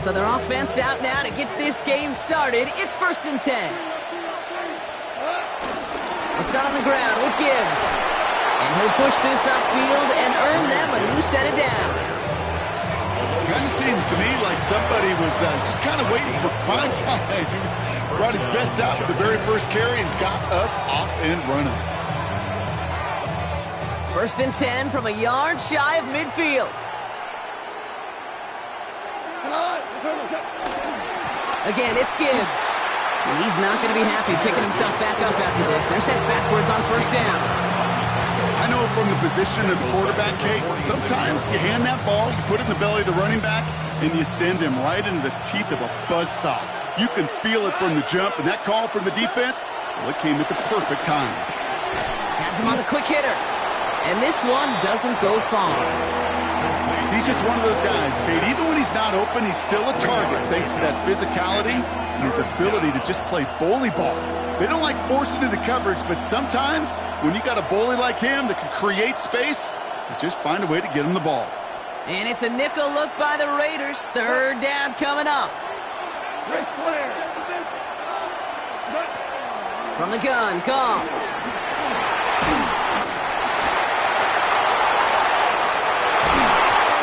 So their offense out now to get this game started. It's 1st and 10. We'll start on the ground with Gibbs. And he'll push this upfield and earn them a new set of downs. Kind of seems to me like somebody was just kind of waiting for prime time. Brought his best out with the very first carry and's got us off and running. 1st and 10 from a yard shy of midfield. Again, it's Gibbs. And he's not going to be happy picking himself back up after this. They're sent backwards on 1st down. I know from the position of the quarterback, Kate, sometimes you hand that ball, you put it in the belly of the running back, and you send him right into the teeth of a buzzsaw. You can feel it from the jump, and that call from the defense, well, it came at the perfect time. Has him on the quick hitter. And this one doesn't go far. He's just one of those guys, Kate. Even when he's not open, he's still a target thanks to that physicality and his ability to just play bully ball. They don't like forcing into coverage, but sometimes when you got a bully like him that can create space, you just find a way to get him the ball. And it's a nickel look by the Raiders. 3rd down coming up. From the gun, Goff.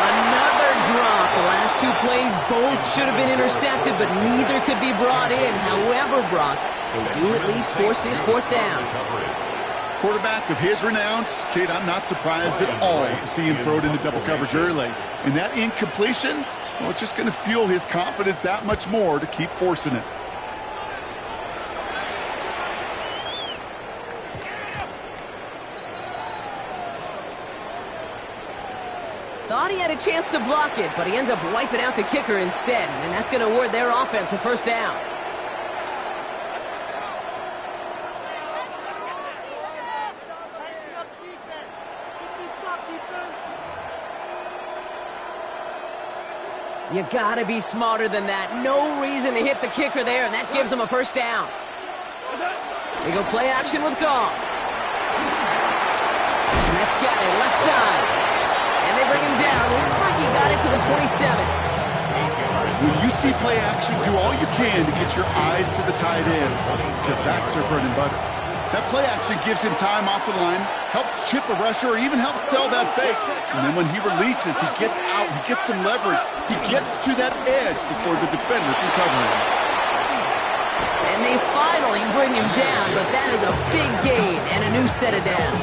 Another drop. The last 2 plays both should have been intercepted, but neither could be brought in. However, Brock, they do at least force this 4th down. Quarterback of his renounce, Kate, I'm not surprised at all to see him throw it into double coverage early. And that incompletion, well, it's just going to fuel his confidence that much more to keep forcing it. Thought he had a chance to block it, but he ends up wiping out the kicker instead. And that's going to award their offense a 1st down. You gotta be smarter than that. No reason to hit the kicker there, and that gives him a 1st down. They go play action with Goff. And that's got it, left side. And they bring him down. Looks like he got it to the 27. When you see play action, do all you can to get your eyes to the tight end, because that's their bread and butter. That play action gives him time off the line, helps chip a rusher, or even helps sell that fake. And then when he releases, he gets out, he gets some leverage. He gets to that edge before the defender can cover him. And they finally bring him down, but that is a big gain and a new set of downs.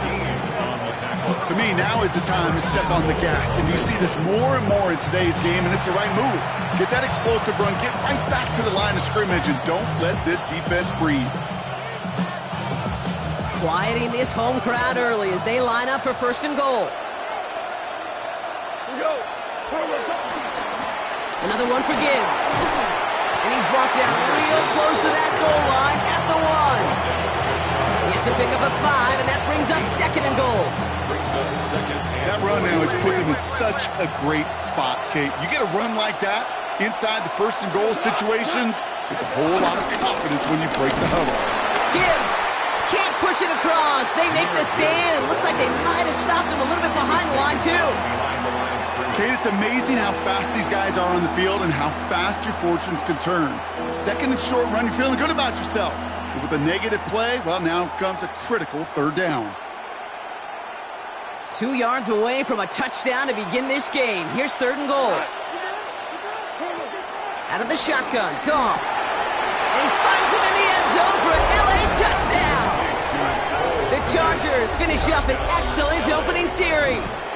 To me, now is the time to step on the gas. And you see this more and more in today's game, and it's the right move. Get that explosive run, get right back to the line of scrimmage, and don't let this defense breathe. Quieting this home crowd early as they line up for 1st and goal. Another one for Gibbs. And he's brought down real close to that goal line at the 1. Gets a pickup of 5, and that brings up 2nd and goal. That run now is putting him in such a great spot, Kate. You get a run like that inside the 1st and goal situations, there's a whole lot of confidence when you break the huddle. Gibbs can't push it across. They make the stand. It looks like they might have stopped him a little bit behind the line, too. Kate, it's amazing how fast these guys are on the field and how fast your fortunes can turn. 2nd and short run, you're feeling good about yourself. But with a negative play, well, now comes a critical 3rd down. 2 yards away from a touchdown to begin this game. Here's 3rd and goal. Out of the shotgun, Goff. And he finds him in the end zone for an LA touchdown. The Chargers finish up an excellent opening series.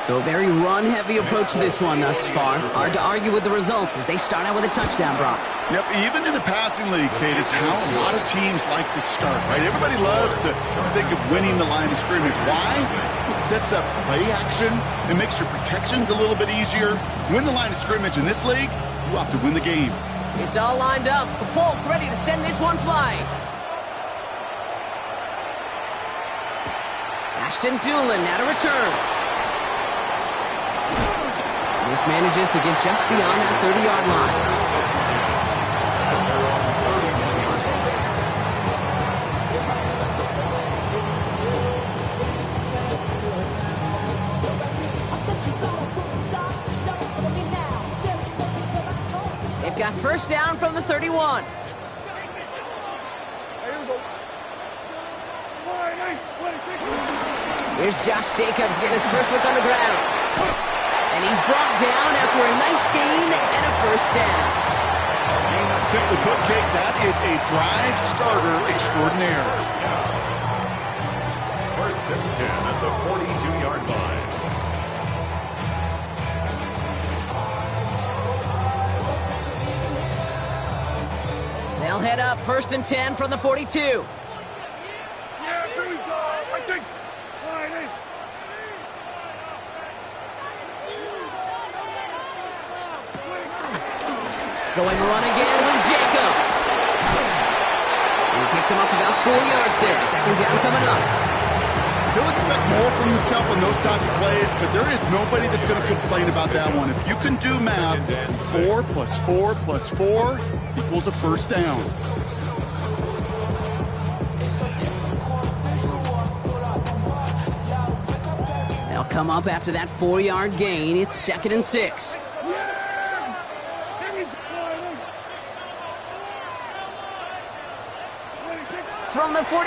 So a very run-heavy approach to this one thus far. Hard to argue with the results as they start out with a touchdown, Brock. Yep, even in a passing league, Kate, it's how a lot of teams like to start, right? Everybody loves to think of winning the line of scrimmage. Why? It sets up play action. It makes your protections a little bit easier. Win the line of scrimmage in this league, you have to win the game. It's all lined up. Folk ready to send this one flying. Ashton Doolin now to return. This manages to get just beyond that 30-yard line. first down from the 31. Here's Josh Jacobs getting his first look on the ground. And he's brought down after a nice gain and a first down. Simply put, Kate, that is a drive starter extraordinaire. First and 10 at the 42-yard line. They'll head up first and 10 from the 42. Yeah, here we go. I think. Going run again with Jacobs. And he picks him up about 4 yards there. Second down coming up. He'll expect more from himself on those type of plays, but there is nobody that's going to complain about that one. If you can do math, 4 plus 4 plus 4 equals a first down. They'll come up after that 4-yard gain. It's second and 6. From the 46.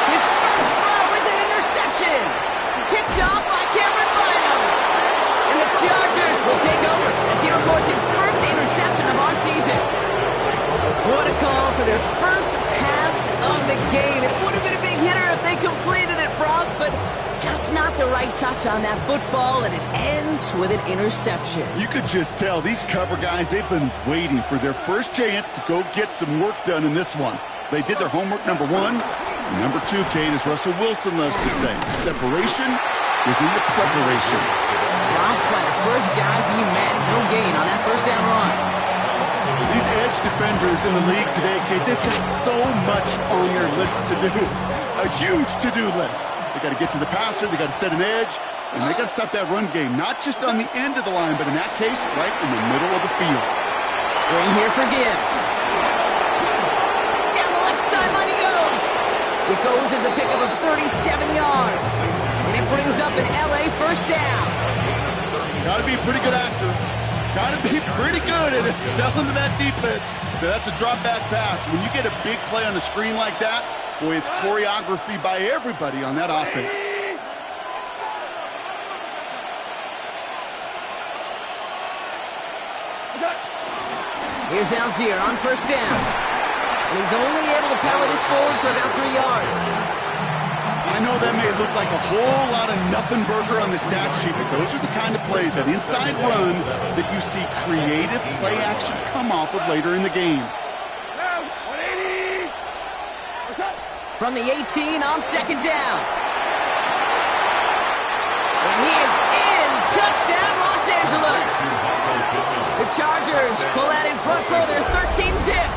His first throw is an interception. Picked off by Cameron Bynum. And the Chargers will take over as he records his first interception of our season. What a call for their first pass of the game. It would have been a big hitter if they completed it, Brock, but just not the right touch on that football, and it ends with an interception. You could just tell these cover guys, they've been waiting for their first chance to go get some work done in this one. They did their homework, number 1. And number 2, Kate, as Russell Wilson loves to say, separation is in the preparation. Dropped by the first guy he met. No gain on that first down run. These edge defenders in the league today, Kate, they've got so much on their list to do. A huge to-do list. They got to get to the passer, they got to set an edge, and they got to stop that run game, not just on the end of the line, but in that case, right in the middle of the field. Screen here for Gibbs. Down the left sideline he goes. It goes as a pickup of 37 yards. And it brings up an LA first down. Got to be a pretty good actor. Got to be pretty good at selling to that defense. That's a drop back pass. When you get a big play on the screen like that, boy, it's choreography by everybody on that offense. Here's Algier on first down. And he's only able to power this forward for about 3 yards. I know that may look like a whole lot of nothing burger on the stat sheet, but those are the kind of plays, that inside run, that you see creative play action come off of later in the game. From the 18 on second down. And he is in. Touchdown, Los Angeles. The Chargers pull out in front for their 13-zip.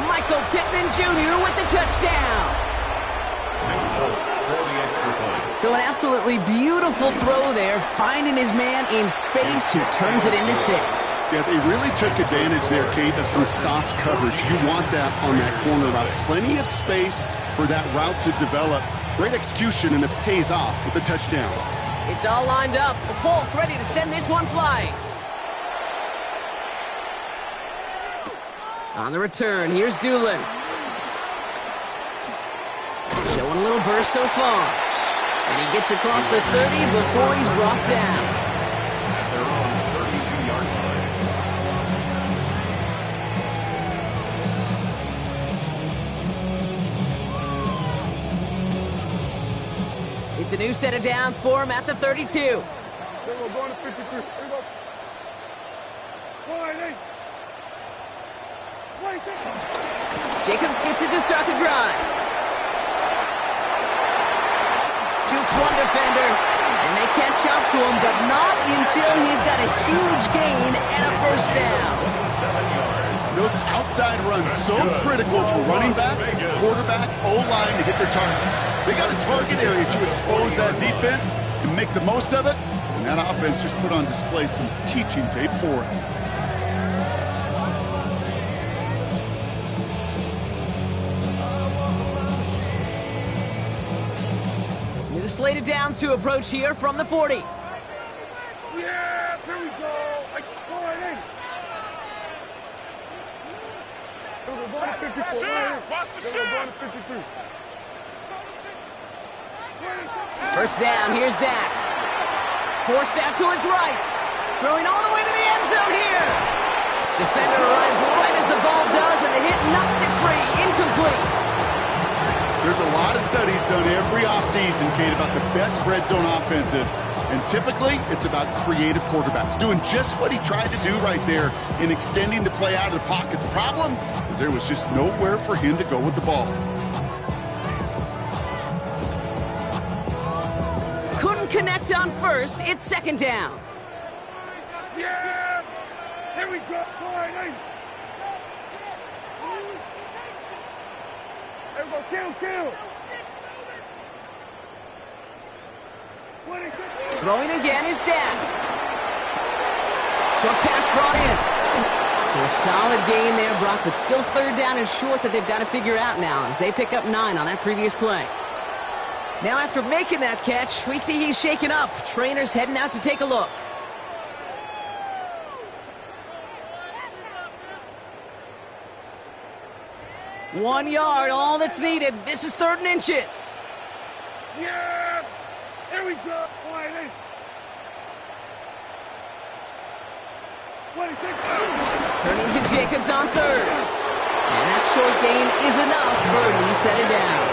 Michael Pittman Jr. with the touchdown. So an absolutely beautiful throw there, finding his man in space who turns it into 6. Yeah, they really took advantage there, Kate, of some soft coverage. You want that on that corner route. Plenty of space for that route to develop. Great execution, and it pays off with the touchdown. It's all lined up. Folk ready to send this one flying. On the return, here's Doolin. Showing a little burst so far. And he gets across the 30 before he's brought down. At their own 32-yard line. It's a new set of downs for him at the 32. There we go, going to 53. There we go. Jacobs gets it to start the drive. Jukes one defender, and they catch up to him, but not until he's got a huge gain and a first down. Those outside runs so critical for running back, quarterback, O-line to hit their targets. They got a target area to expose that defense and make the most of it, and that offense just put on display some teaching tape for it. New slate of downs to approach here from the 40. Yeah! First down, here's Dak. Forced out to his right. Throwing all the way to the end zone here. Defender arrives right as the ball does, and the hit knocks it free. Incomplete. There's a lot of studies done every offseason, Kate, about the best red zone offenses. And typically, it's about creative quarterbacks doing just what he tried to do right there in extending the play out of the pocket. The problem is there was just nowhere for him to go with the ball. Couldn't connect on first. It's second down. Yeah! Here we go. Kill. Throwing again is Dak. Short pass brought in. So a solid gain there, Brock, but still third down and short that they've got to figure out now as they pick up 9 on that previous play. Now after making that catch, we see he's shaken up. Trainer's heading out to take a look. One yard, all that's needed. This is 3rd and inches. Yeah! Here we go. Turning to Jacobs on 3rd. And that short gain is enough for a new set it down.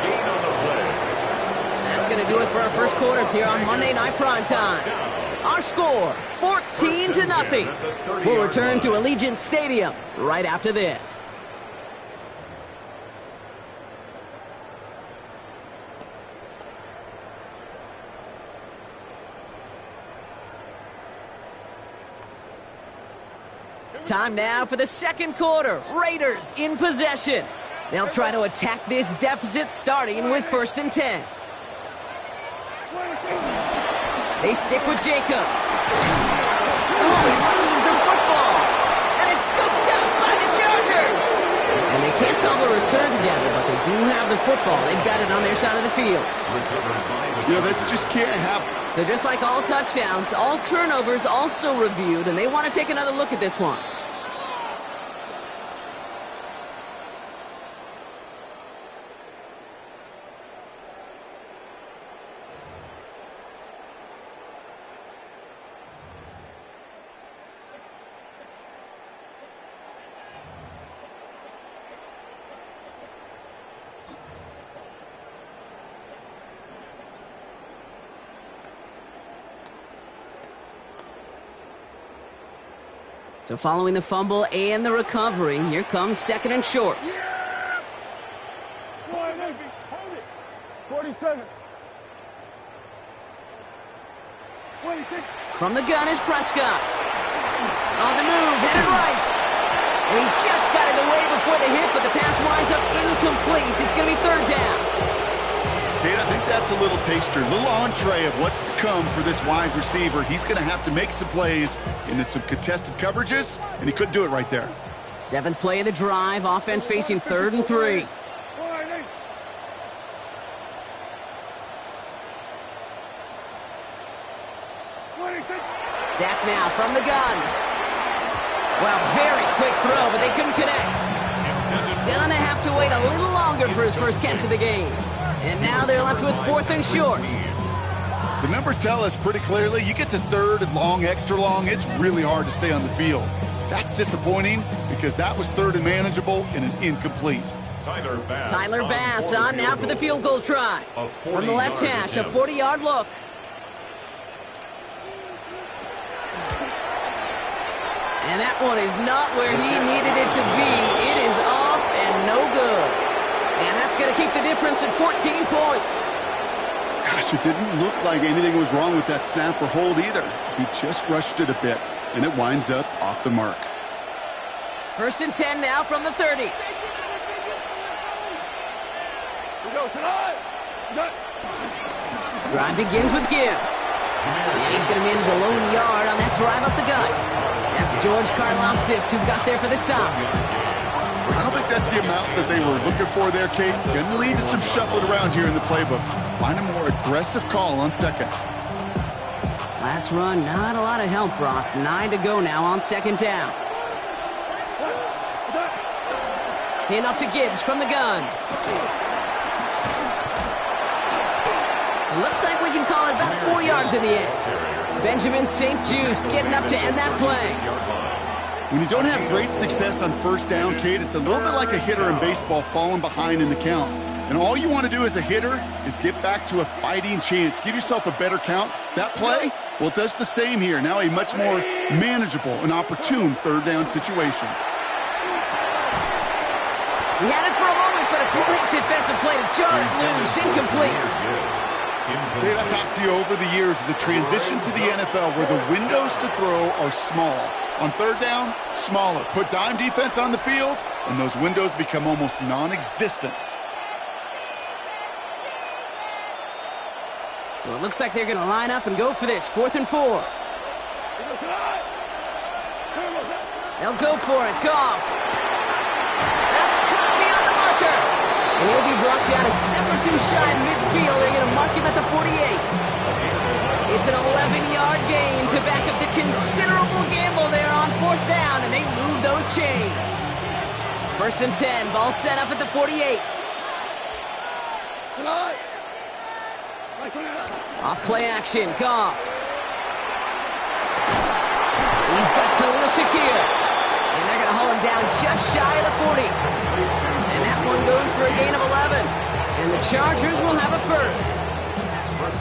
Gain on the play. That's going to do it for our first quarter here on Monday Night Primetime. Our score, 14-0. We'll return to Allegiant Stadium right after this. Time now for the second quarter. Raiders in possession. They'll try to attack this deficit starting with 1st and 10. They stick with Jacobs. Oh, he loses the football. And it's scooped up by the Chargers. And they can't cobble a return together, but they do have the football. They've got it on their side of the field. Yeah, this just can't happen. So just like all touchdowns, all turnovers also reviewed, and they want to take another look at this one. So following the fumble and the recovery, here comes 2nd and short. 47. From the gun is Prescott. On the move, headed right. And he just got it away before the hit, but the pass winds up incomplete. It's going to be 3rd down. Kate, I think that's a little taster, a little entree of what's to come for this wide receiver. He's going to have to make some plays into some contested coverages, and he couldn't do it right there. 7th play of the drive, offense facing 3rd and 3. Dak now from the gun. Well, very quick throw, but they couldn't connect. Gonna have to wait a little longer for his first catch of the game. And now they're left with 4th and short. The numbers tell us pretty clearly, you get to 3rd and long, extra long, it's really hard to stay on the field. That's disappointing because that was 3rd and manageable and an incomplete. Tyler Bass on now for the field goal try. From the left hash, a 40-yard look. And that one is not where he needed it to be. It is off and no good. And that's going to keep the difference at 14 points. Gosh, it didn't look like anything was wrong with that snap or hold either. He just rushed it a bit, and it winds up off the mark. 1st and 10 now from the 30. Drive begins with Gibbs. And he's going to manage a lone yard on that drive up the gut. That's George Karlaftis who got there for the stop. I don't think that's the amount that they were looking for there, Kate. Going to lead to some shuffling around here in the playbook. Find a more aggressive call on 2nd. Last run, not a lot of help, Brock. 9 to go now on 2nd down. Hand off to Gibbs from the gun. It looks like we can call it about 4 yards in the end. Benjamin St. Just getting up to end that play. When you don't have great success on first down, Kate, it's a little bit like a hitter in baseball falling behind in the count. And all you want to do as a hitter is get back to a fighting chance. Give yourself a better count. That play, well, it does the same here. Now a much more manageable and opportune third down situation. He had it for a moment, but a great defensive play to jar it loose. Incomplete. Dave, I've talked to you over the years of the transition to the NFL where the windows to throw are small. On third down, smaller. Put dime defense on the field, and those windows become almost non-existent. So it looks like they're going to line up and go for this. 4th and 4. They'll go for it. Goff. That's caught beyond the marker. And he'll be brought down a step or two shy of midfield. They're going to mark him at the 48. It's an 11-yard gain to back up the considerable gamble there on 4th down, and they move those chains. 1st and 10. Ball set up at the 48. Off play action, Goff. He's got Khalil Shakir. And they're going to haul him down just shy of the 40. And that one goes for a gain of 11. And the Chargers will have a first.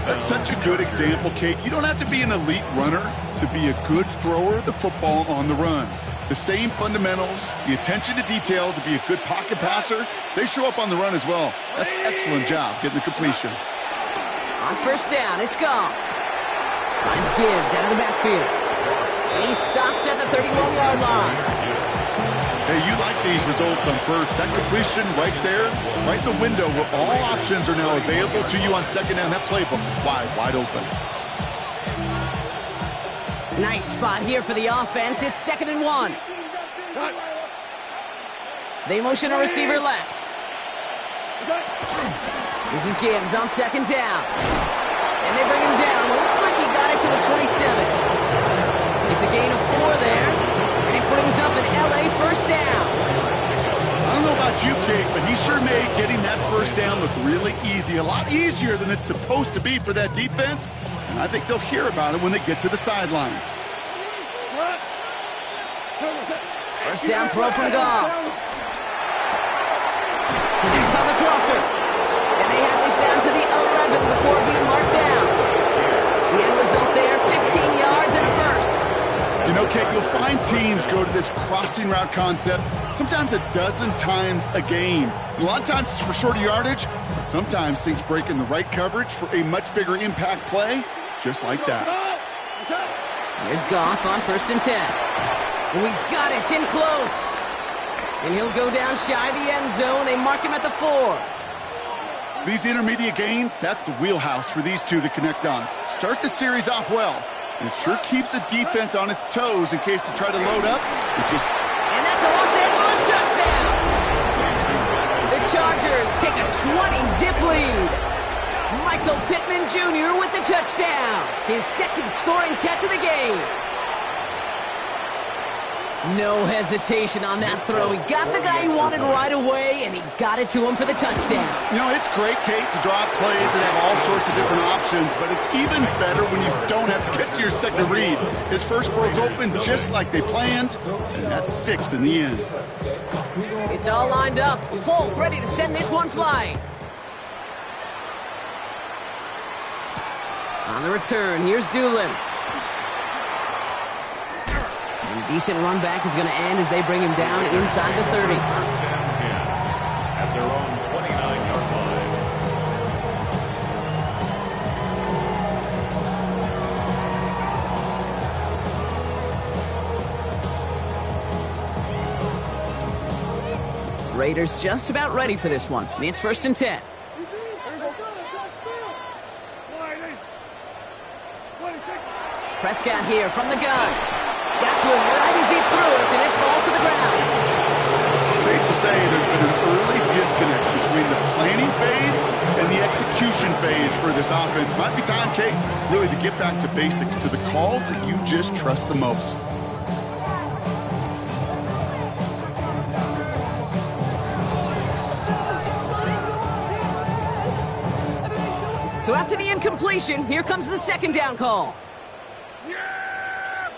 That's such a good example, Kate. You don't have to be an elite runner to be a good thrower of the football on the run. The same fundamentals, the attention to detail to be a good pocket passer, they show up on the run as well. That's an excellent job getting the completion. On 1st down, it's Goff. Finds Gibbs out of the backfield. And he's stopped at the 31-yard line. Hey, you like these results on first. That completion right there, right in the window where all options are now available to you on 2nd down. That playbook wide open. Nice spot here for the offense. It's 2nd and 1. They motion a receiver left. This is Gibbs on 2nd down. And they bring him down. Looks like he got it to the 27. It's a gain of 4 there. And it brings up an LA 1st down. I don't know about you, Kate, but he sure made getting that 1st down look really easy. A lot easier than it's supposed to be for that defense. And I think they'll hear about it when they get to the sidelines. 1st down throw from Goff. Connects on the crosser. And they have this down to the 11 before being marked down. The end result there, 15 yards and a first. You know, Kate, you'll find teams go to this crossing route concept sometimes a dozen times a game. And a lot of times it's for shorter yardage, but sometimes things break in the right coverage for a much bigger impact play, just like that. Here's Goff on 1st and 10. Oh, he's got it. It's in close. And he'll go down shy of the end zone. They mark him at the 4. These intermediate gains, that's the wheelhouse for these two to connect on. Start the series off well. And it sure keeps the defense on its toes in case they try to load up. And that's a Los Angeles touchdown. The Chargers take a 20-zip lead. Michael Pittman Jr. with the touchdown. His 2nd scoring catch of the game. No hesitation on that throw. He got the guy he wanted right away, and he got it to him for the touchdown. You know, it's great, Kate, to draw plays and have all sorts of different options, but it's even better when you don't have to get to your second read. His first broke open just like they planned, and that's 6 in the end. It's all lined up. Folk ready to send this one flying. On the return, here's Doolin. And a decent run back is going to end as they bring him down inside the 30. 1st and 10 at their own 29-yard line. Raiders just about ready for this one. It's 1st and 10. Prescott here from the gun. Got to him right as he threw it, and it falls to the ground. Safe to say there's been an early disconnect between the planning phase and the execution phase for this offense. Might be time, Kate, really to get back to basics, to the calls that you just trust the most. So after the incompletion, here comes the second down call. Yeah!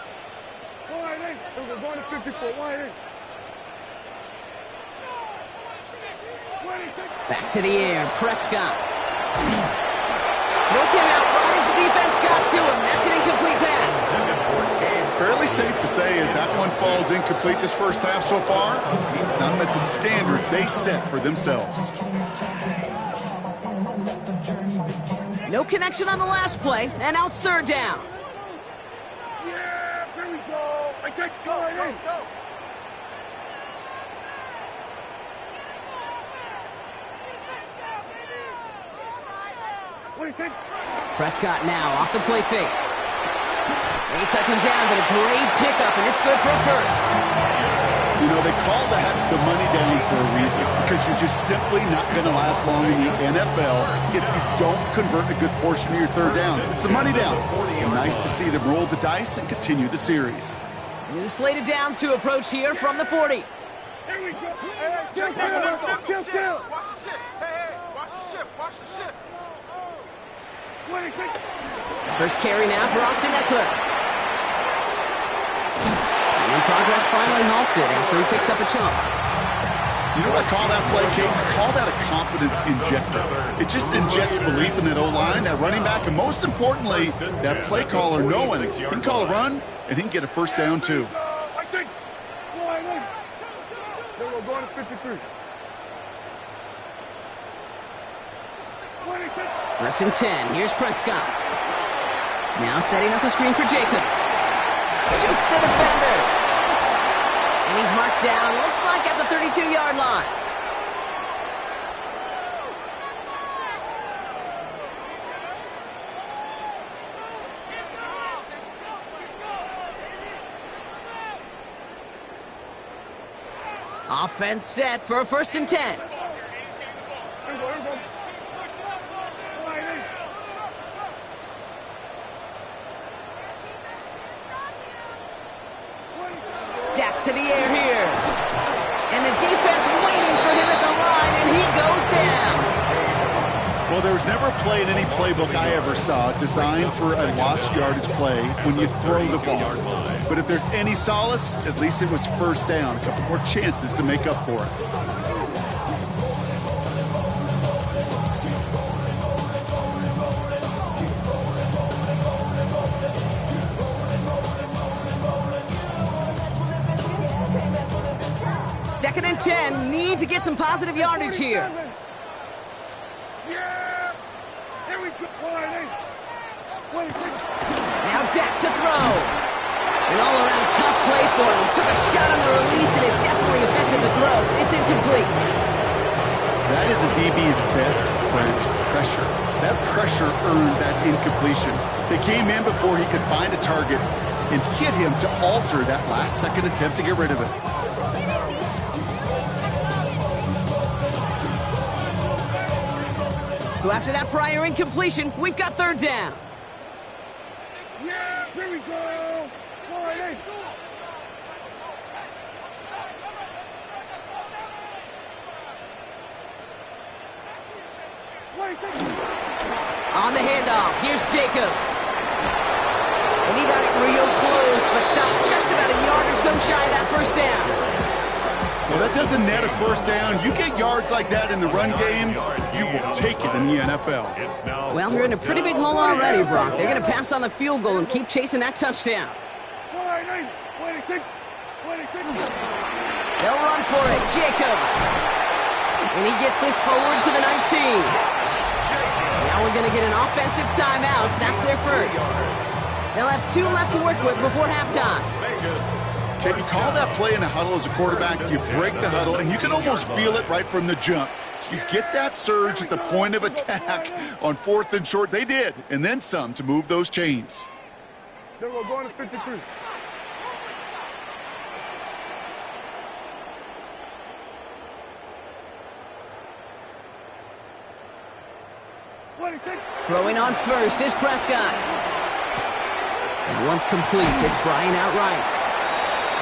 Wide eight. We're going to 54. Wide eight. Back to the air, Prescott. Throw came out right as the defense got to him. That's an incomplete pass. Fairly safe to say as that one falls incomplete this first half so far, it's not met the standard they set for themselves. No connection on the last play, and now it's third down. Yeah, here we go. I take go. Prescott now off the play fake. They touch him down, but a great pickup, and it's good for a first. You know, they call that the money down for a reason, because you're just simply not going to last long in the NFL if you don't convert a good portion of your third downs. It's the money down. And nice to see them roll the dice and continue the series. New slate of downs to approach here from the 40. Here we go. Hey, Watch the ship. Hey, watch the ship. First carry now for Austin Eckler. And progress finally halted after he picks up a chunk. You know what I call that play, Kate? I call that a confidence injector. It just injects belief in that O-line, that running back, and most importantly, that play caller knowing he can call a run and he can get a first down too. I think. Then we're going to 53. First and 10. Here's Prescott. Now setting up the screen for Jacobs. Juke the defender. And he's marked down, looks like at the 32-yard line. Offense set for a first and 10. Dak to the air here. And the defense waiting for him at the line, and he goes down. Well, there was never a play in any playbook I ever saw designed for a lost yardage play when you throw the ball. But if there's any solace, at least it was first down. A couple more chances to make up for it. Second and 10, need to get some positive yardage here. Yeah! Here we go. Now Dak to throw. An all-around tough play for him. He took a shot on the release, and it definitely affected the throw. It's incomplete. That is a DB's best friend, pressure. That pressure earned that incompletion. They came in before he could find a target and hit him to alter that last-second attempt to get rid of it. So after that prior incompletion, we've got third down. Yeah, here we go. On the handoff, here's Jacobs. And he got it real close, but stopped just about a yard or so shy of that first down. Well, that doesn't net a first down. You get yards like that in the run game, you will take it in the NFL. Well, we're in a pretty big hole already, Brock. They're going to pass on the field goal and keep chasing that touchdown. They'll run for it. Jacobs. And he gets this forward to the 19. Now we're going to get an offensive timeout. That's their first. They'll have 2 left to work with before halftime. Can you call that play in a huddle as a quarterback? You break the huddle, and you can almost feel it right from the jump. You get that surge at the point of attack on 4th and short. They did, and then some to move those chains. Then we're going to 53. Throwing on first is Prescott. And once complete, it's Bryant outright.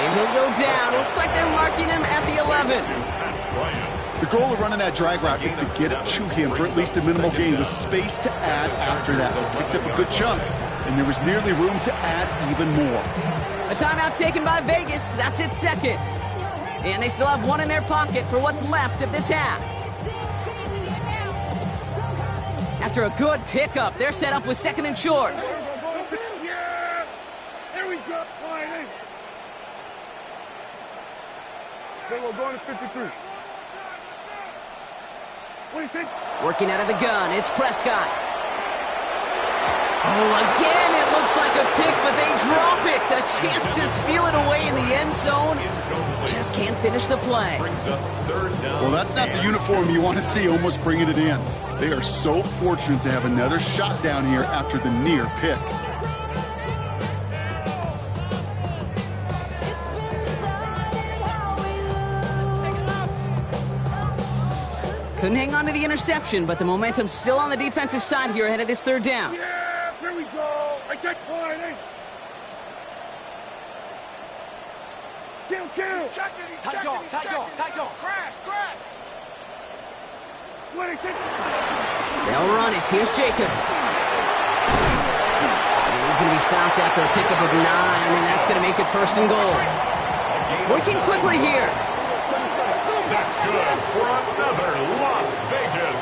And he'll go down. Looks like they're marking him at the 11. The goal of running that drag route is to get it to him for at least a minimal gain with space to add after that. He picked up a good chunk, and there was nearly room to add even more. A timeout taken by Vegas. That's its second. And they still have one in their pocket for what's left of this half. After a good pickup, they're set up with second and short. Yeah! There we go. All right, hey. They will go to 53. What do you think? Working out of the gun, it's Prescott. Oh, again, it looks like a pick, but they drop it. A chance to steal it away in the end zone. Just can't finish the play. Well, that's not the uniform you want to see almost bringing it in. They are so fortunate to have another shot down here after the near pick. Couldn't hang on to the interception, but the momentum's still on the defensive side here ahead of this third down. Yeah, here we go. I take point, eh? Kill. He's checking, he's checking. Crash. What do you think? They'll run it. Here's Jacobs. And he's going to be stopped after a pickup of 9, and that's going to make it first and goal. Working quickly here. That's good for another Las Vegas.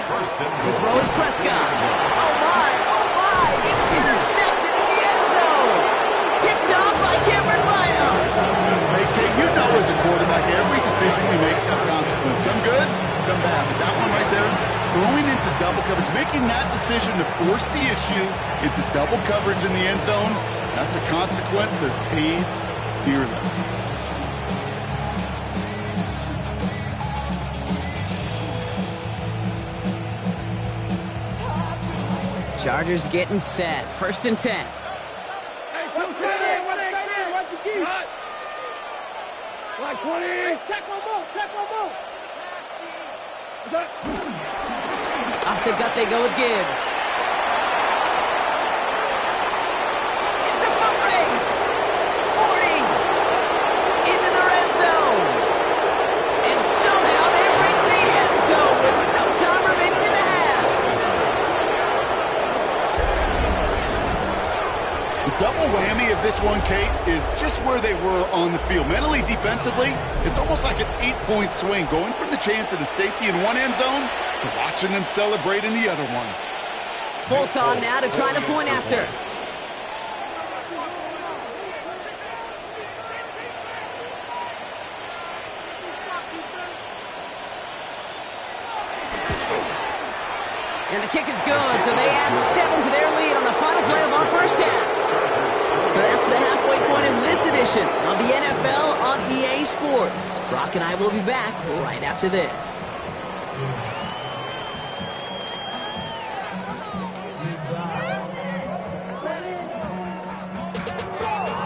First and To throw is Prescott. Oh my, it's intercepted in the end zone. Picked off by Cameron Bynum. Hey, Kate, you know as a quarterback, every decision he makes has consequence. Some good, some bad. But that one right there, throwing into double coverage, making that decision to force the issue into double coverage in the end zone, that's a consequence that pays dearly. Chargers getting set. First and 10. Hey, come on, watch your keys. Like 20. Check one more. Off the gut they go with Gibbs. It's a foot race. 40. Into the red zone. And somehow they reach the end zone with no time remaining in the half. The double whammy of this one, Kate, is just where they were on the field. Mentally, defensively, it's almost like an 8-point swing, going from the chance of the safety in one end zone to watching them celebrate in the other one. Folk on now to try the point after. And the kick is good, so they add 7 to their lead on the final play of our first half. So that's the halfway point of this edition of the NFL on EA Sports. Brock and I will be back right after this.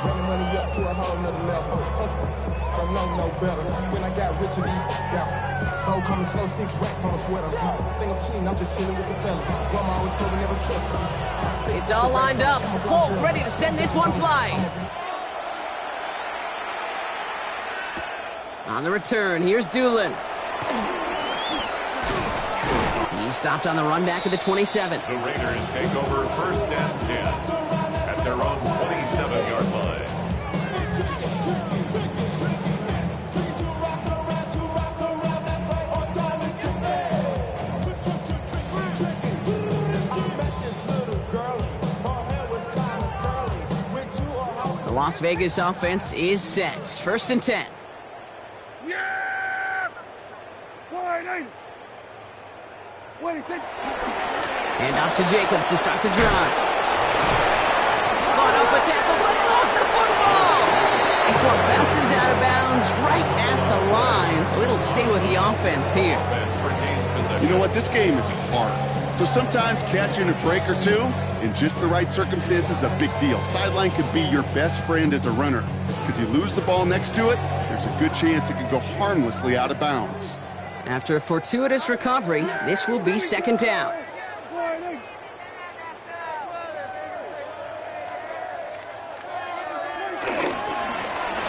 Running money up to a whole nother level. Don't know no better. When I got rich and yeah. Gold coming slow, 6 racks on a sweater. Think I'm cheating, I'm just chilling with the fellas. Grandma always told me never trust these. It's all lined up. Folk ready to send this one flying. On the return, here's Doolin. He's stopped on the run back at the 27. The Raiders take over first and 10 at their own 27-yard line. The Las Vegas offense is set. First and 10. Yeah! Wide. What do you think? And off to Jacobs to start the drive. Caught off a tackle, but he lost the football. This one bounces out of bounds right at the line, so it'll stay with the offense here. You know what? This game is hard. So sometimes catching a break or two in just the right circumstances is a big deal. Sideline could be your best friend as a runner because you lose the ball next to it, there's a good chance it could go harmlessly out of bounds. After a fortuitous recovery, this will be second down.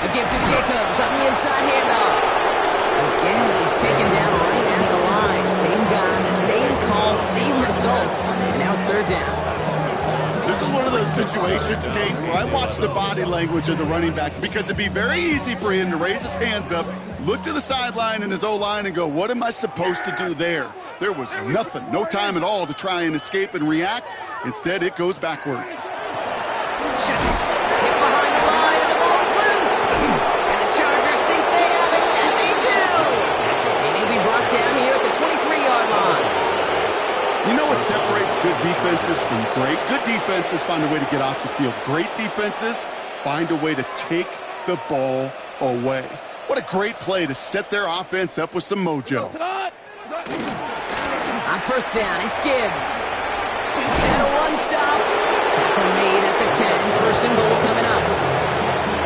A give to Jacobs on the inside handoff. taken down right at the line. Same guy, same call, same results. And now it's third down. This is one of those situations, Kate, where I watch the body language of the running back because it'd be very easy for him to raise his hands up, look to the sideline and his O-line and go, what am I supposed to do there? There was nothing, no time at all to try and escape and react. Instead, it goes backwards. Hit behind the line and the ball is loose. And the Chargers think they have it, and they do. And he'll be brought down here at the 23-yard line. You know what separates good defenses from great? Good defenses find a way to get off the field. Great defenses find a way to take the ball away. What a great play to set their offense up with some mojo. On first down, it's Gibbs. Takes out a one-stop. Tackle made at the 10. First and goal coming up.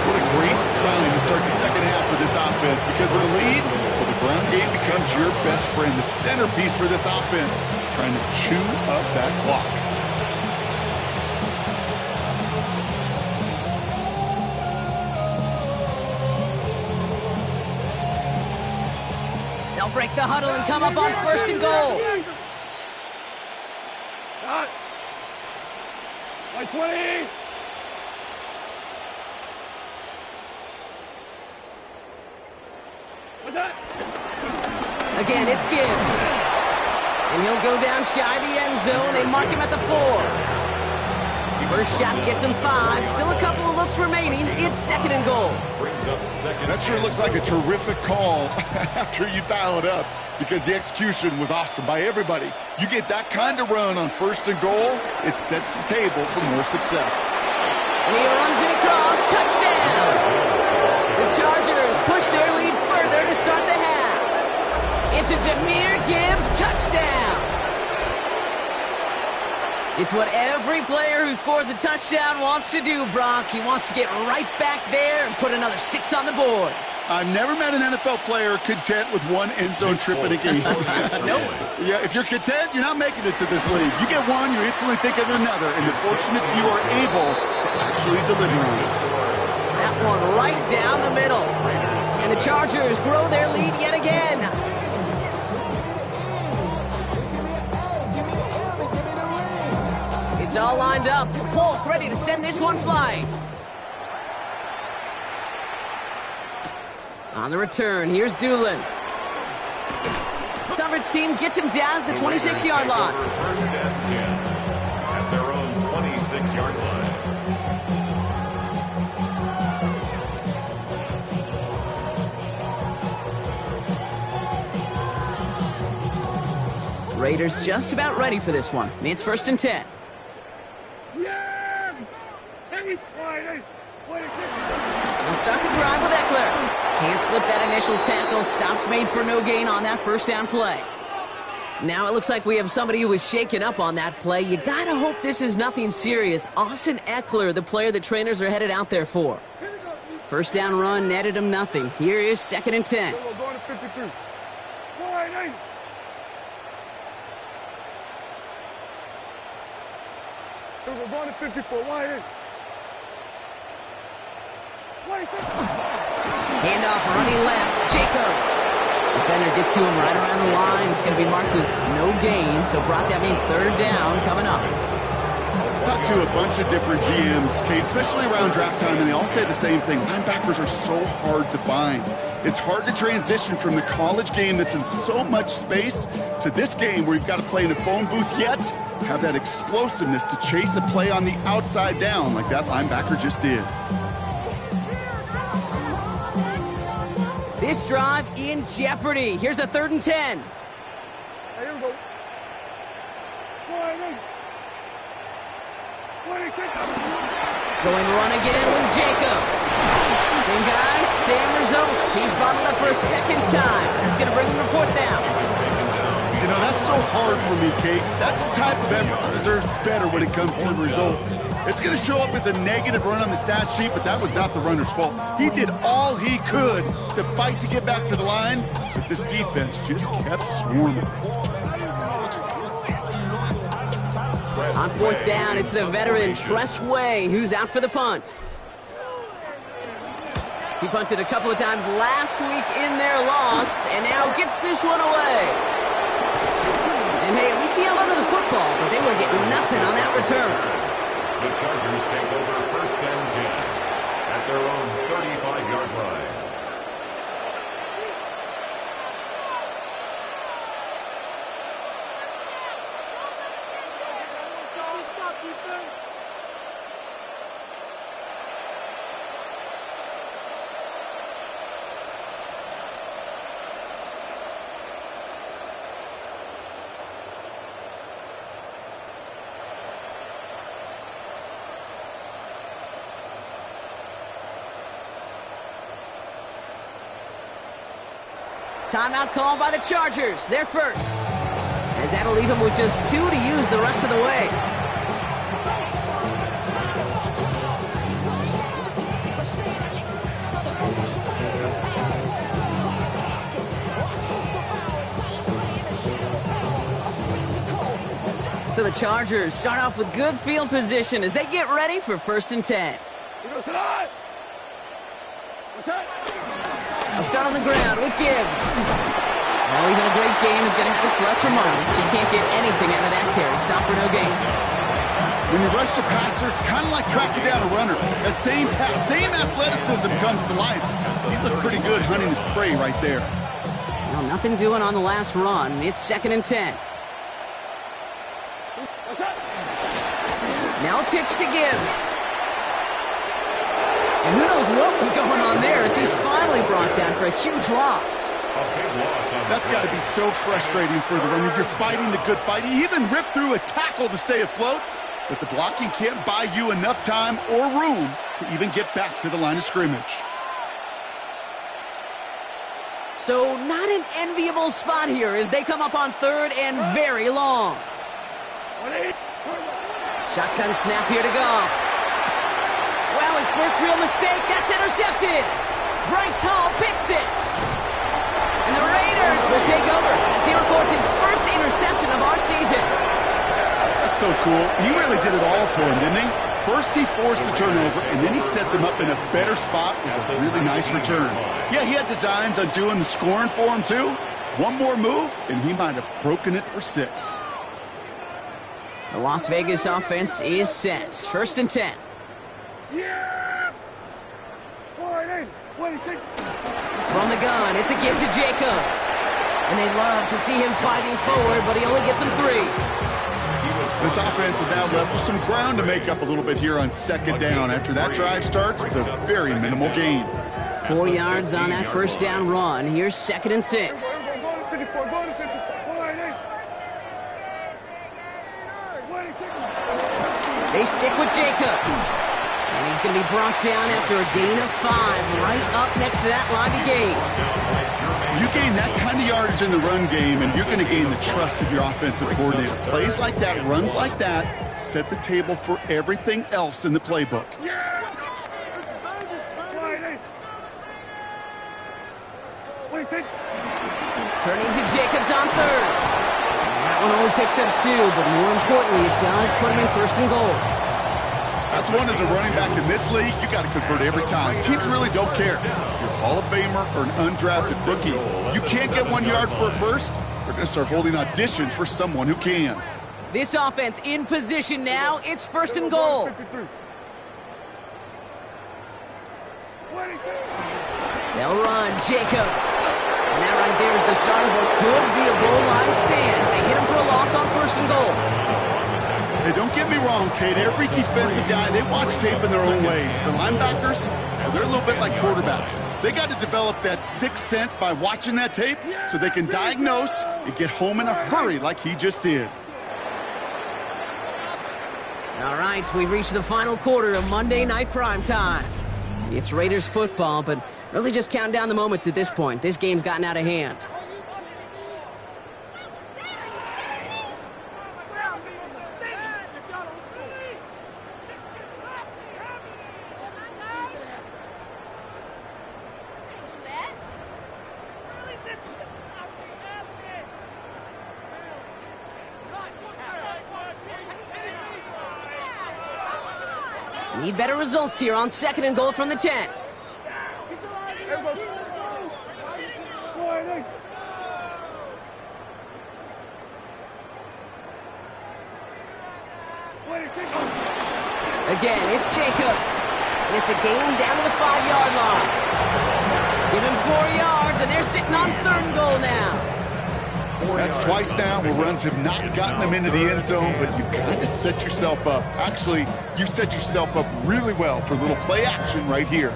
What a great sign to start the second half for this offense, because with a lead, well, the ground game becomes your best friend, the centerpiece for this offense, trying to chew up that clock. They'll break the huddle and come up on first and goal. Like 20. What's that? Again, it's Gibbs. And he'll go down shy of the end zone. They mark him at the 4. First shot gets him 5. Still a couple of looks remaining. It's second and goal. That sure looks like a terrific call after you dial it up, because the execution was awesome by everybody. You get that kind of run on first and goal, it sets the table for more success. And he runs it across. Touchdown! The Chargers push their lead further to start the half. It's a Jahmyr Gibbs touchdown. It's what every player who scores a touchdown wants to do, Brock. He wants to get right back there and put another 6 on the board. I've never met an NFL player content with one end zone trip in a game. Nope. Yeah, if you're content, you're not making it to this league. You get one, you instantly think of another, and the fortunate few are able to actually deliver on it. That one right down the middle. And the Chargers grow their lead yet again. It's all lined up. Folk ready to send this one flying. On the return, here's Doolin. Coverage team gets him down at the 26-yard line. First and 10 at their own 26-yard line. Raiders just about ready for this one. It's first and 10. Yeah! Hey, They'll start the drive with Eckler. Can't slip that initial tackle. Stops made for no gain on that first down play. Now it looks like we have somebody who was shaken up on that play. You gotta hope this is nothing serious. Austin Eckler, the player the trainers are headed out there for. First down run, netted him nothing. Here is second and 10. Going to 53. We're going to 54. Wide. Handoff running left. Jacobs. Defender gets to him right around the line. It's going to be marked as no gain. So, Brock, that means third down coming up. I talked to a bunch of different GMs, Kate, especially around draft time, and they all say the same thing. Linebackers are so hard to find. It's hard to transition from the college game that's in so much space to this game where you've got to play in a phone booth, yet have that explosiveness to chase a play on the outside down like that linebacker just did. This drive in jeopardy. Here's a third and 10. Here we go. Going run again with Jacobs. Same guy, same results. He's bottled up for a second time. That's going to bring him to fourth down. You know, that's so hard for me, Kate. That's the type of effort that deserves better when it comes to the results. It's going to show up as a negative run on the stat sheet, but that was not the runner's fault. He did all he could to fight to get back to the line, but this defense just kept swarming. On fourth down, it's the veteran Tress Way who's out for the punt. He punted a couple of times last week in their loss, and now gets this one away. And hey, at least he held onto the football, but they were getting nothing on that return. The Chargers take over 1st and 10 at their own 35-yard line. Timeout called by the Chargers. They're first. As that'll leave them with just 2 to use the rest of the way. So the Chargers start off with good field position as they get ready for 1st and 10. I'll start on the ground with Gibbs. Well, even a great game is going to have its lesser moments. You can't get anything out of that carry. Stop for no gain. When you rush the passer, it's kind of like tracking down a runner. That same athleticism comes to life. He looked pretty good hunting his prey right there. Well, nothing doing on the last run. It's 2nd and 10. Now a pitch to Gibbs. And who knows what was going on there as he's finally brought down for a huge loss. That's got to be so frustrating for the runner. You're fighting the good fight. He even ripped through a tackle to stay afloat, but the blocking can't buy you enough time or room to even get back to the line of scrimmage. So not an enviable spot here as they come up on 3rd and very long. Shotgun snap here to Goff. Wow, his first real mistake. That's intercepted. Bryce Hall picks it. And the Raiders will take over as he records his first interception of our season. That's so cool. He really did it all for him, didn't he? First he forced the turnover, and then he set them up in a better spot with a really nice return. Yeah, he had designs on doing the scoring for him, too. One more move, and he might have broken it for 6. The Las Vegas offense is set. 1st and 10. Yeah! From the gun, it's a give to Jacobs. And they love to see him fighting forward, but he only gets him 3. This offense is now left with some ground to make up a little bit here on 2nd down after that drive starts with a very minimal gain. 4 yards on that 1st down run. Here's 2nd and 6. They stick with Jacobs. And he's going to be brought down after a gain of 5, right up next to that line to gain. You gain that kind of yardage in the run game, and you're going to gain the trust of your offensive coordinator. Plays like that, runs like that, set the table for everything else in the playbook. Turning to Jacobs on 3rd. That one only picks up 2, but more importantly, it does put him in 1st and goal. That's one as a running back in this league, you got to convert every time. Teams really don't care. If you're a Hall of Famer or an undrafted rookie, you can't get 1 yard for a first, they're going to start holding auditions for someone who can. This offense in position now. It's 1st and goal. They'll run. Jacobs. And that right there is the start of what could be a goal line stand. They hit him for a loss on 1st and goal. Hey, don't get me wrong, Kate. Every defensive guy, they watch tape in their own ways. The linebackers, well, they're a little bit like quarterbacks. They got to develop that 6th sense by watching that tape so they can diagnose and get home in a hurry like he just did. All right, we've reached the final quarter of Monday Night Primetime. It's Raiders football, but really just counting down the moments at this point. This game's gotten out of hand. Need better results here on 2nd and goal from the 10. Again, it's Jacobs. And it's a gain down to the 5-yard line. Give him 4 yards, and they're sitting on 3rd and goal now. That's twice now where runs have not gotten them into the end zone, but you've kind of set yourself up. Actually, you set yourself up really well for a little play action right here.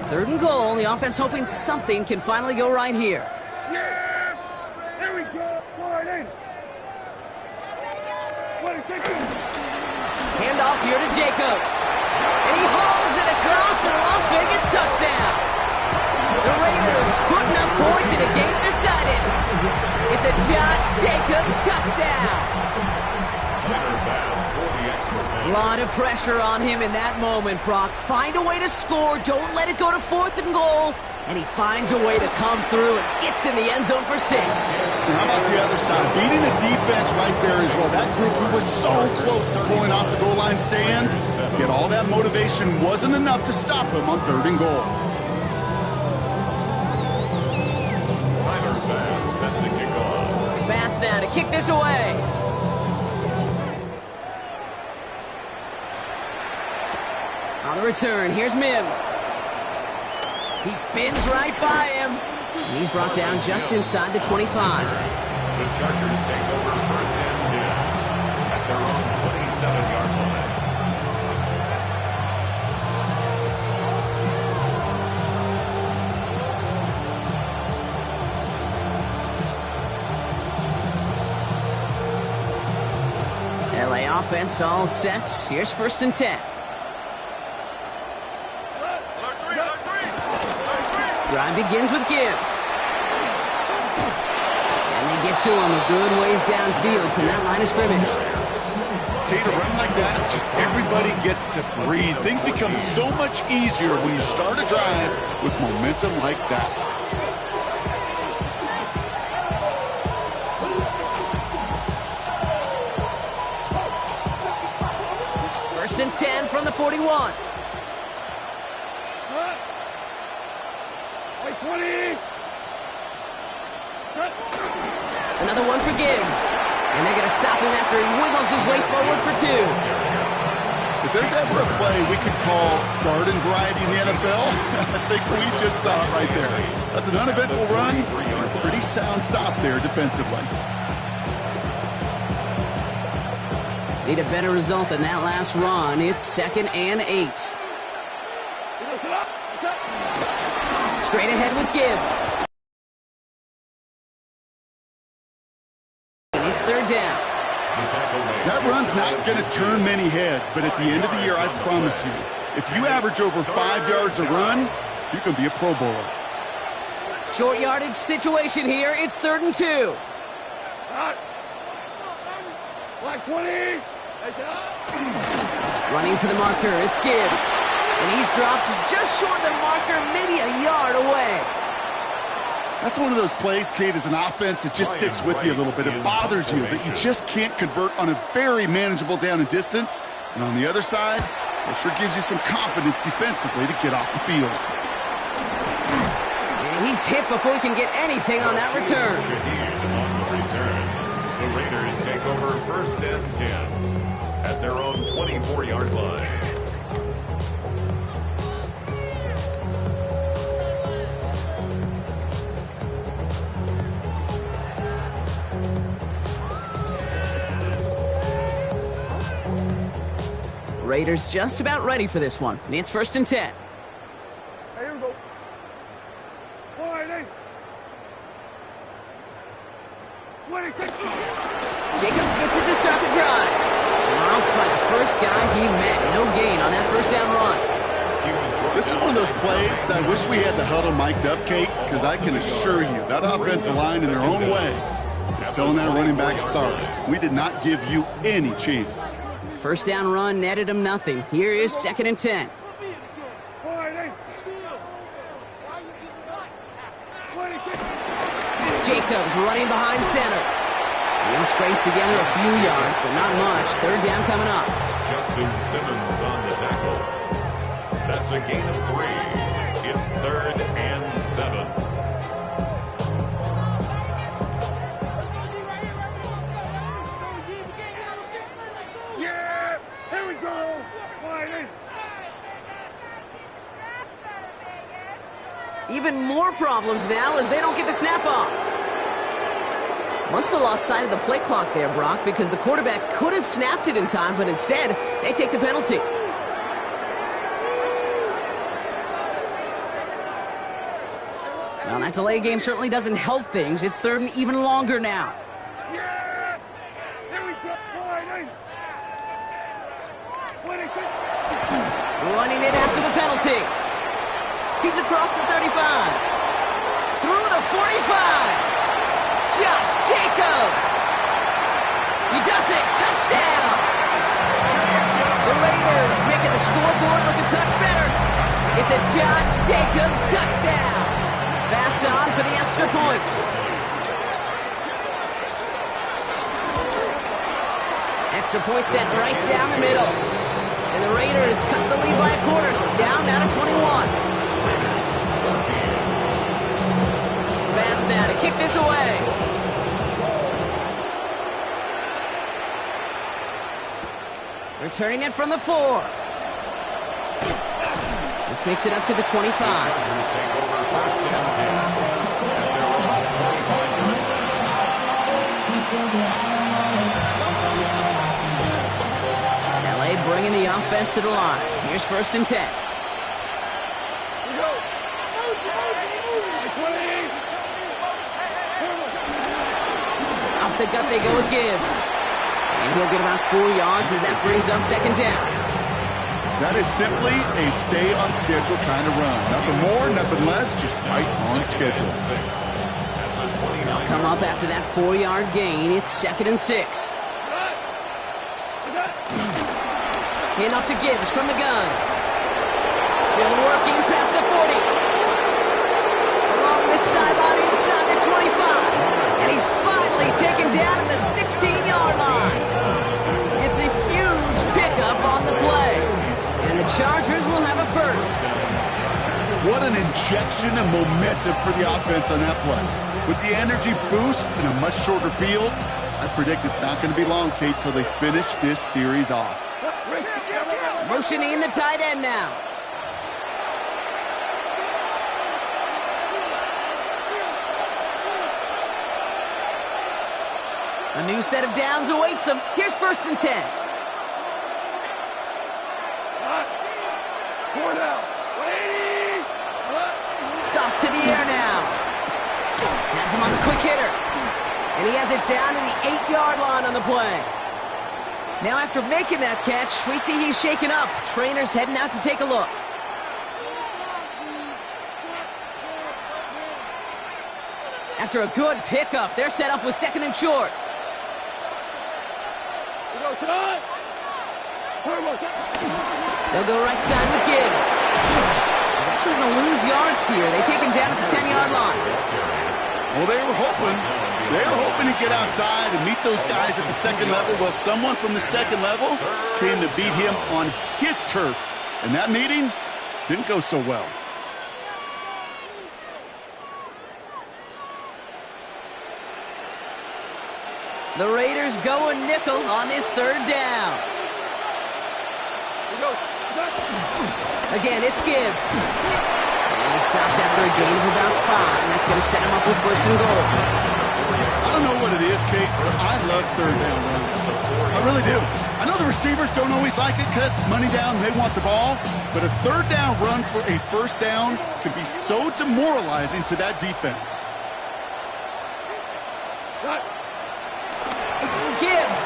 3rd and goal, the offense hoping something can finally go right here. Yeah! There we go! Handoff here to Jacobs. And he hauls it across for the Las Vegas touchdown. The Raiders putting up points in a game decided. It's a Josh Jacobs touchdown. A lot of pressure on him in that moment, Brock. Find a way to score. Don't let it go to 4th and goal. And he finds a way to come through and gets in the end zone for 6. And how about the other side? Beating the defense right there as well. That group who was so close to pulling off the goal line stand, yet all that motivation wasn't enough to stop him on 3rd and goal. Set to kick off. Bass now to kick this away. On the return, here's Mims. He spins right by him. And he's brought down just inside the 25. The Chargers take over 1st and 10 at their own 27-yard line. LA offense all set. Here's 1st and 10. Drive begins with Gibbs. And they get to him a good ways downfield from that line of scrimmage. Okay, to run like that, just everybody gets to breathe. Things become so much easier when you start a drive with momentum like that. First and 10 from the 41. 20. Another one for Gibbs. And they're going to stop him after he wiggles his way forward for 2. If there's ever a play we could call garden variety in the NFL, I think we just saw it right there. That's an uneventful run and a pretty sound stop there defensively. Need a better result than that last run. It's 2nd and 8. Straight ahead with Gibbs. And it's 3rd down. That run's not going to turn many heads, but at the end of the year, I promise you, if you average over 5 yards a run, you're going to be a Pro Bowler. Short yardage situation here. It's 3rd and 2. Like 20. Running for the marker, it's Gibbs. And he's dropped just short of the marker, maybe a yard away. That's one of those plays, Kate, as an offense, it just sticks with you a little bit. It bothers you that you just can't convert on a very manageable down and distance. And on the other side, it sure gives you some confidence defensively to get off the field. And he's hit before he can get anything on that return. The Raiders take over 1st and 10 at their own 24-yard line. Raiders just about ready for this one. It's 1st and 10. Hey, here we go. 26. Jacobs gets it to start the drive. Romped by the first guy he met. No gain on that 1st down run. This is one of those plays that I wish we had the huddle mic'd up, Kate, because I can assure you that offensive line in their own way is telling that running back, sorry, we did not give you any chance. 1st down run netted him nothing. Here is 2nd and 10. Jacobs running behind center. He'll scrape together a few yards, but not much. 3rd down coming up. Justin Simmons on the tackle. That's a gain of 3. It's 3rd Even more problems now as they don't get the snap off. Must have lost sight of the play clock there, Brock, because the quarterback could have snapped it in time, but instead, they take the penalty. Well, that delay game certainly doesn't help things. It's third and even longer now. Yeah! Here we go. Running it after the penalty. He's across the 35. Through the 45. Josh Jacobs. He does it. Touchdown. The Raiders making the scoreboard look a touch better. It's a Josh Jacobs touchdown. Pass on for the extra point. Extra point set right down the middle. And the Raiders cut the lead by a quarter. Down to 21. Pass now to kick this away. Returning it from the 4. This makes it up to the 25. LA bringing the offense to the line. Here's 1st and 10. Off the gut they go with Gibbs. And he'll get about 4 yards as that brings up 2nd down. That is simply a stay on schedule kind of run. Nothing more, nothing less, just right on schedule. They'll come up after that 4-yard gain. It's 2nd and 6. Enough to Gibbs from the gun. Still working past the 40. Along this sideline inside the 25. And he's finally taken down at the 16-yard line. It's a huge pickup on the play. And the Chargers will have a first. What an injection of momentum for the offense on that play. With the energy boost in a much shorter field, I predict it's not going to be long, Kate, till they finish this series off. Motioning in the tight end now. A new set of downs awaits him. Here's 1st and 10. Off to the air now. Has him on the quick hitter. And he has it down to the 8-yard line on the play. Now after making that catch, we see he's shaken up. Trainer's heading out to take a look. After a good pickup, they're set up with 2nd and short. They'll go right side with Gibbs. He's actually going to lose yards here. They take him down at the 10-yard line. Well, they were hoping to get outside and meet those guys at the 2nd level. Well, someone from the 2nd level came to beat him on his turf. And that meeting didn't go so well. The Raiders going nickel on this 3rd down. Again, it's Gibbs. And he stopped after a gain of about 5, and that's going to set him up with 1st and goal. I don't know what it is, Kate, but I love 3rd down runs. I really do. I know the receivers don't always like it because money down, they want the ball. But a 3rd down run for a 1st down can be so demoralizing to that defense. Gibbs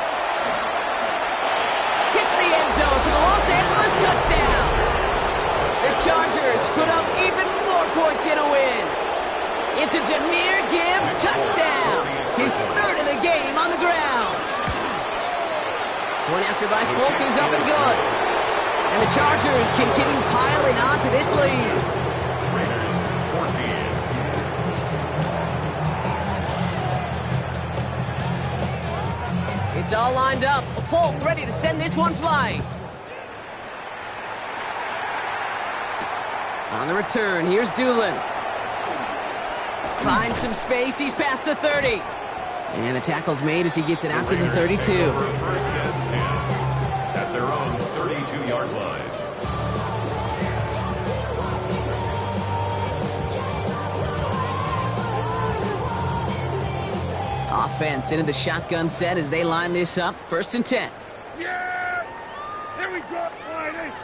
hits the end zone for the Los Angeles touchdown. The Chargers put up even more points in a win. It's a Jahmyr Gibbs touchdown. His 3rd of the game on the ground. One after by Folk is up and good. And the Chargers continue piling on to this lead. Raiders 14. It's all lined up. Folk ready to send this one flying. On the return, here's Doolin. Finds some space, he's past the 30. And the tackle's made as he gets it out to the 32. 1st and 10 at their own 32-yard line. defense into the shotgun set as they line this up. 1st and 10. Yeah! Here we go! Wide eight.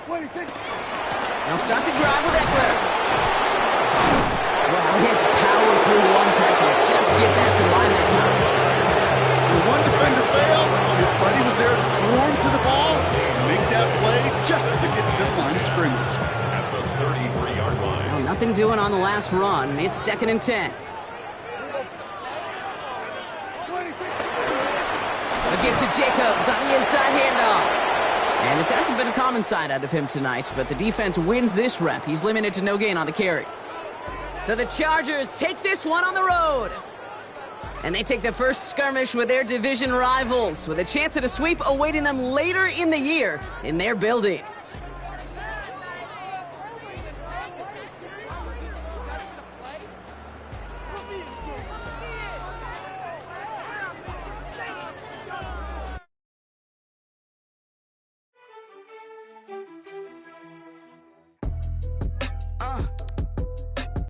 26. They'll start the drive with Eckler. Wow, he had to power through one tackle just to get back to the line that time. When one defender failed, his buddy was there to swarm to the ball and make that play just as it gets to the line of scrimmage. At the 33-yard line. Well, nothing doing on the last run. It's 2nd and 10. A give to Jacobs on the inside handoff. And this hasn't been a common side out of him tonight, but the defense wins this rep. He's limited to no gain on the carry. So the Chargers take this one on the road. And they take the first skirmish with their division rivals, with a chance at a sweep awaiting them later in the year in their building.